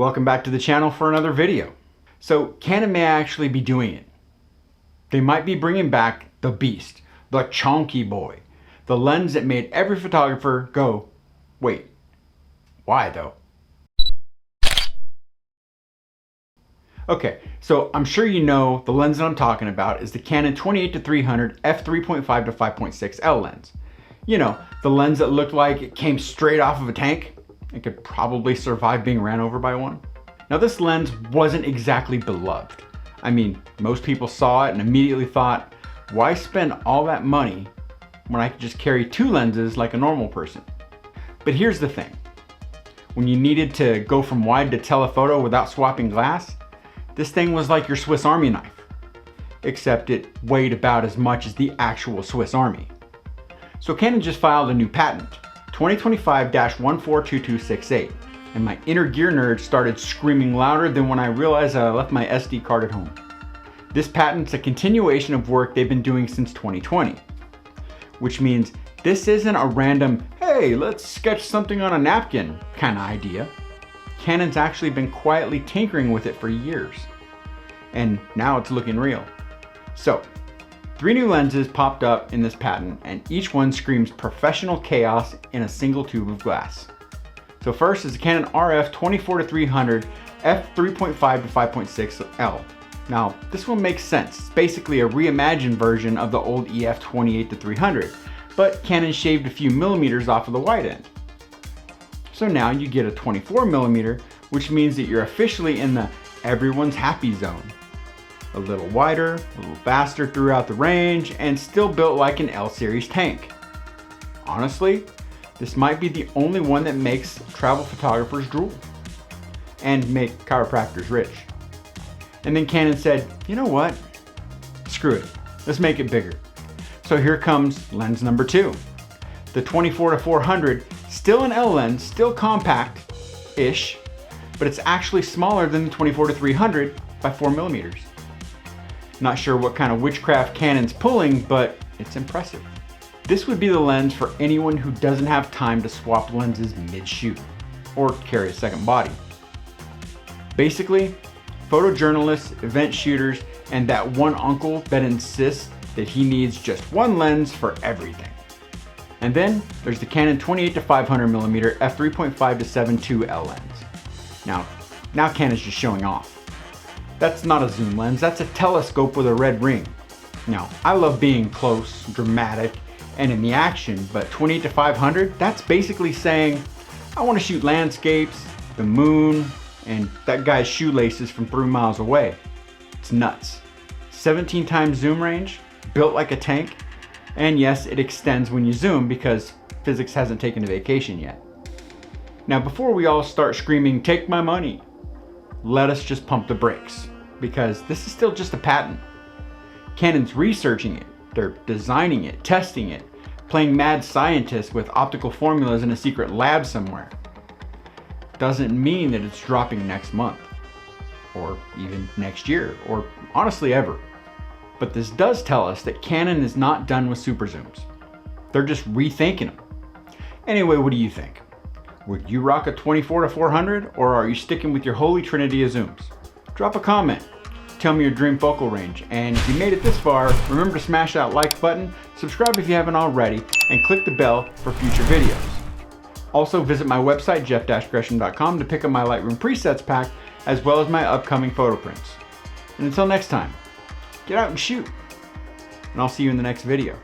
Welcome back to the channel for another video. So Canon may actually be doing it. They might be bringing back the beast, the chonky boy, the lens that made every photographer go, wait, why though? Okay, so I'm sure you know the lens that I'm talking about is the Canon 28-300 f3.5 to 5.6L lens. You know, the lens that looked like it came straight off of a tank. It could probably survive being ran over by one. Now this lens wasn't exactly beloved. I mean, most people saw it and immediately thought, why spend all that money when I could just carry two lenses like a normal person? But here's the thing. When you needed to go from wide to telephoto without swapping glass, this thing was like your Swiss Army knife, except it weighed about as much as the actual Swiss Army. So Canon just filed a new patent, 2025-142268, and my inner gear nerd started screaming louder than when I realized that I left my SD card at home. This patent's a continuation of work they've been doing since 2020, which means this isn't a random, hey, let's sketch something on a napkin kind of idea. Canon's actually been quietly tinkering with it for years, and now it's looking real. So, 3 new lenses popped up in this patent, and each one screams professional chaos in a single tube of glass. So first is the Canon RF 24-300 f3.5 to 5.6L. Now, this one makes sense. It's basically a reimagined version of the old EF 28-300, but Canon shaved a few millimeters off of the wide end. So now you get a 24mm, which means that you're officially in the everyone's happy zone. A little wider, a little faster throughout the range, and still built like an L-series tank. Honestly, this might be the only one that makes travel photographers drool and make chiropractors rich. And then Canon said, you know what? Screw it, let's make it bigger. So here comes lens number 2. The 24-400, still an L lens, still compact-ish, but it's actually smaller than the 24-300 by 4mm. Not sure what kind of witchcraft Canon's pulling, but it's impressive. This would be the lens for anyone who doesn't have time to swap lenses mid-shoot or carry a second body. Basically, photojournalists, event shooters, and that one uncle that insists that he needs just one lens for everything. And then there's the Canon 28-500mm f3.5 to 7.2L lens. Now Canon's just showing off. That's not a zoom lens, that's a telescope with a red ring. Now, I love being close, dramatic, and in the action, but 28-500, that's basically saying, I want to shoot landscapes, the moon, and that guy's shoelaces from 3 miles away. It's nuts. 17 times zoom range, built like a tank, and yes, it extends when you zoom because physics hasn't taken a vacation yet. Now, before we all start screaming, take my money, let us just pump the brakes, because this is still just a patent. Canon's researching it, they're designing it, testing it, playing mad scientist with optical formulas in a secret lab somewhere. Doesn't mean that it's dropping next month, or even next year, or honestly ever. But this does tell us that Canon is not done with super zooms. They're just rethinking them. Anyway, what do you think? Would you rock a 24-400, or are you sticking with your holy trinity of zooms? Drop a comment, tell me your dream focal range, and if you made it this far, remember to smash that like button, subscribe if you haven't already, and click the bell for future videos. Also visit my website, jeff-gresham.com, to pick up my Lightroom presets pack, as well as my upcoming photo prints. And until next time, get out and shoot, and I'll see you in the next video.